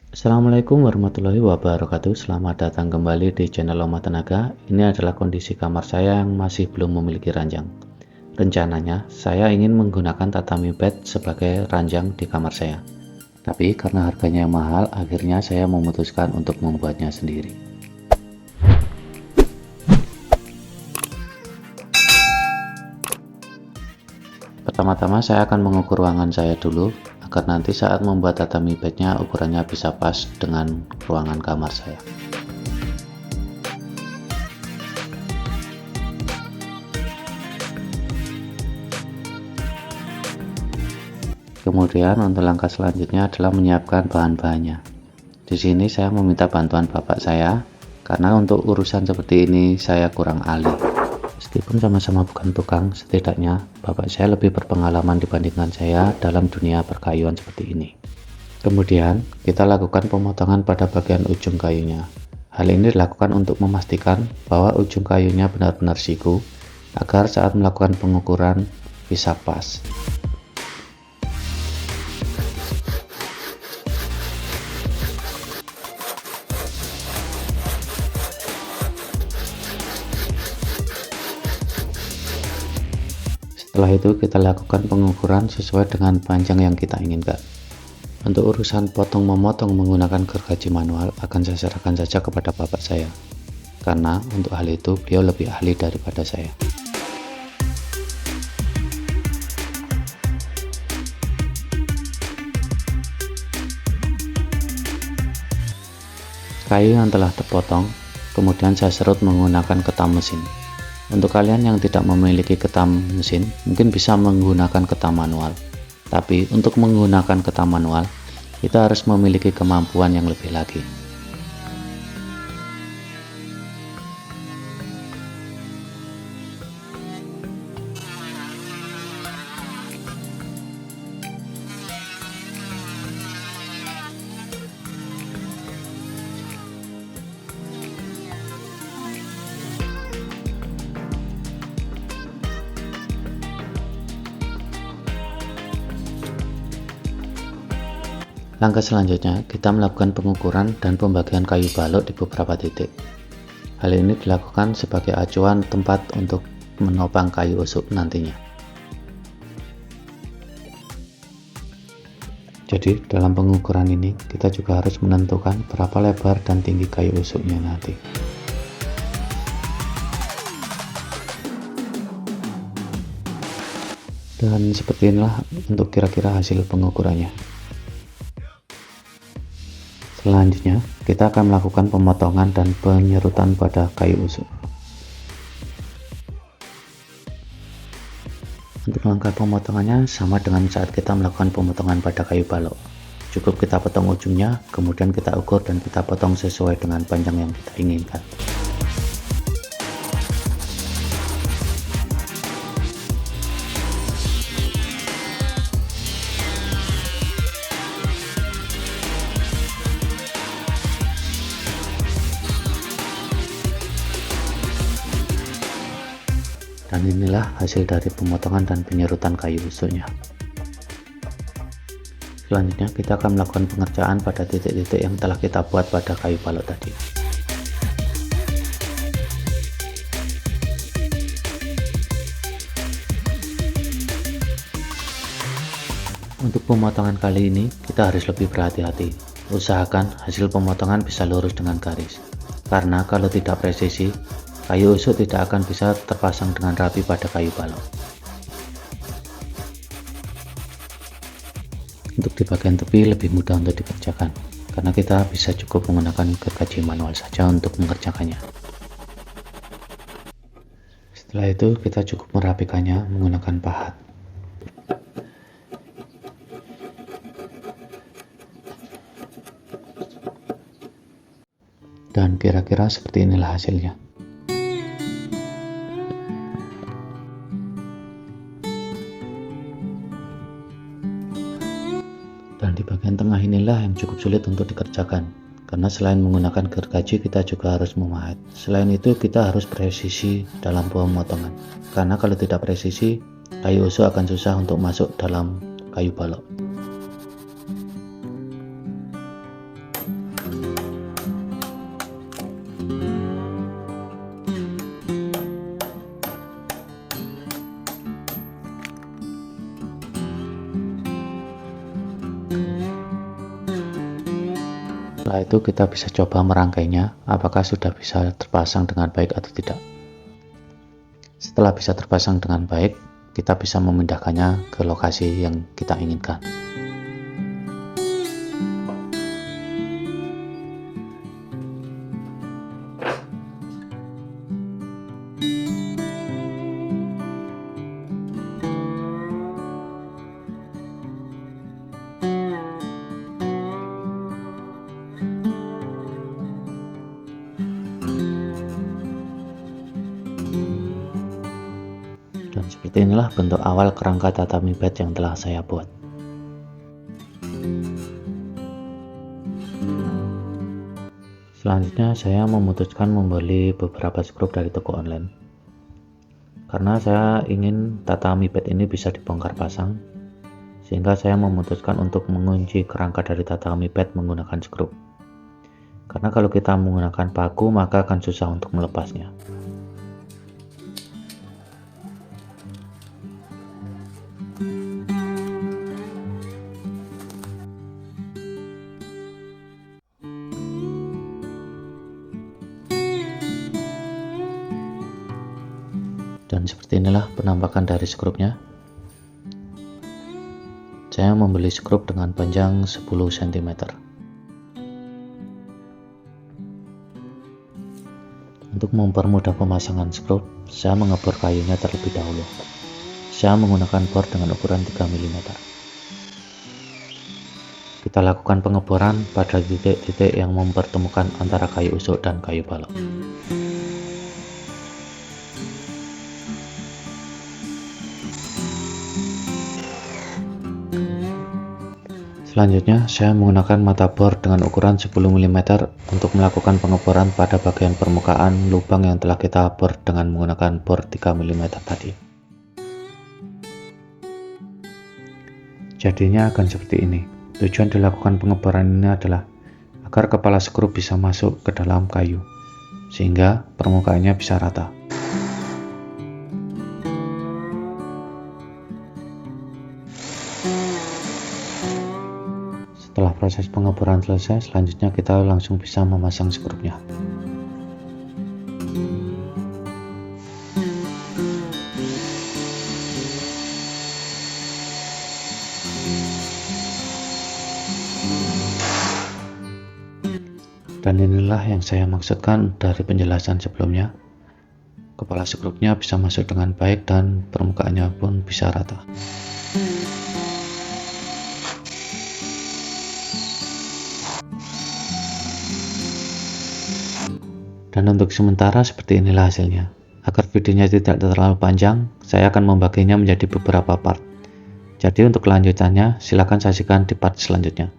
Assalamualaikum warahmatullahi wabarakatuh. Selamat datang kembali di channel Loma Tenaga. Ini adalah kondisi kamar saya yang masih belum memiliki ranjang. Rencananya, saya ingin menggunakan tatami bed sebagai ranjang di kamar saya. Tapi karena harganya yang mahal, akhirnya saya memutuskan untuk membuatnya sendiri. Pertama-tama saya akan mengukur ruangan saya dulu, agar nanti saat membuat tatami bednya ukurannya bisa pas dengan ruangan kamar saya. Kemudian untuk langkah selanjutnya adalah menyiapkan bahan-bahannya. Di sini saya meminta bantuan bapak saya, karena untuk urusan seperti ini saya kurang ahli. Meskipun sama-sama bukan tukang, setidaknya bapak saya lebih berpengalaman dibandingkan saya dalam dunia perkayuan seperti ini. Kemudian, kita lakukan pemotongan pada bagian ujung kayunya. Hal ini dilakukan untuk memastikan bahwa ujung kayunya benar-benar siku, agar saat melakukan pengukuran bisa pas. Setelah itu kita lakukan pengukuran sesuai dengan panjang yang kita inginkan. Untuk urusan potong memotong menggunakan gergaji manual akan saya serahkan saja kepada bapak saya, karena untuk hal itu beliau lebih ahli daripada saya. Kayu yang telah terpotong kemudian saya serut menggunakan ketam mesin. Untuk kalian yang tidak memiliki ketam mesin, mungkin bisa menggunakan ketam manual. Tapi untuk menggunakan ketam manual, kita harus memiliki kemampuan yang lebih lagi. Langkah selanjutnya, kita melakukan pengukuran dan pembagian kayu balok di beberapa titik. Hal ini dilakukan sebagai acuan tempat untuk menopang kayu usuk nantinya. Jadi, dalam pengukuran ini, kita juga harus menentukan berapa lebar dan tinggi kayu usuknya nanti. Dan seperti inilah untuk kira-kira hasil pengukurannya. Selanjutnya, kita akan melakukan pemotongan dan penyerutan pada kayu usuk. Untuk langkah pemotongannya sama dengan saat kita melakukan pemotongan pada kayu balok. Cukup kita potong ujungnya, kemudian kita ukur dan kita potong sesuai dengan panjang yang kita inginkan. Dan inilah hasil dari pemotongan dan penyerutan kayu usuknya. Selanjutnya kita akan melakukan pengerjaan pada titik-titik yang telah kita buat pada kayu balok tadi. Untuk pemotongan kali ini kita harus lebih berhati-hati. Usahakan hasil pemotongan bisa lurus dengan garis, karena kalau tidak presisi, kayu usuk tidak akan bisa terpasang dengan rapi pada kayu balok. Untuk di bagian tepi lebih mudah untuk dikerjakan, karena kita bisa cukup menggunakan gergaji manual saja untuk mengerjakannya. Setelah itu kita cukup merapikannya menggunakan pahat. Dan kira-kira seperti inilah hasilnya. Dan di bagian tengah inilah yang cukup sulit untuk dikerjakan, karena selain menggunakan gergaji kita juga harus memahat. Selain itu kita harus presisi dalam pemotongan, karena kalau tidak presisi kayu usuk akan susah untuk masuk dalam kayu balok. Setelah itu kita bisa coba merangkainya, apakah sudah bisa terpasang dengan baik atau tidak. Setelah bisa terpasang dengan baik, kita bisa memindahkannya ke lokasi yang kita inginkan. Dan seperti inilah bentuk awal kerangka tatami bed yang telah saya buat. Selanjutnya saya memutuskan membeli beberapa skrup dari toko online. Karena saya ingin tatami bed ini bisa dibongkar pasang, sehingga saya memutuskan untuk mengunci kerangka dari tatami bed menggunakan skrup. Karena kalau kita menggunakan paku maka akan susah untuk melepasnya. Dan seperti inilah penampakan dari skrupnya. Saya membeli skrup dengan panjang 10 cm. Untuk mempermudah pemasangan skrup, saya mengebor kayunya terlebih dahulu. Saya menggunakan bor dengan ukuran 3 mm. Kita lakukan pengeboran pada titik-titik yang mempertemukan antara kayu usuk dan kayu balok. Selanjutnya, saya menggunakan mata bor dengan ukuran 10 mm untuk melakukan pengeboran pada bagian permukaan lubang yang telah kita bor dengan menggunakan bor 3 mm tadi. Jadinya akan seperti ini. Tujuan dilakukan pengeboran ini adalah agar kepala skrup bisa masuk ke dalam kayu, sehingga permukaannya bisa rata. Setelah proses pengeboran selesai, selanjutnya kita langsung bisa memasang skrupnya. Dan inilah yang saya maksudkan dari penjelasan sebelumnya. Kepala skrupnya bisa masuk dengan baik dan permukaannya pun bisa rata. Dan untuk sementara seperti inilah hasilnya. Agar videonya tidak terlalu panjang, saya akan membaginya menjadi beberapa part. Jadi untuk kelanjutannya, silakan saksikan di part selanjutnya.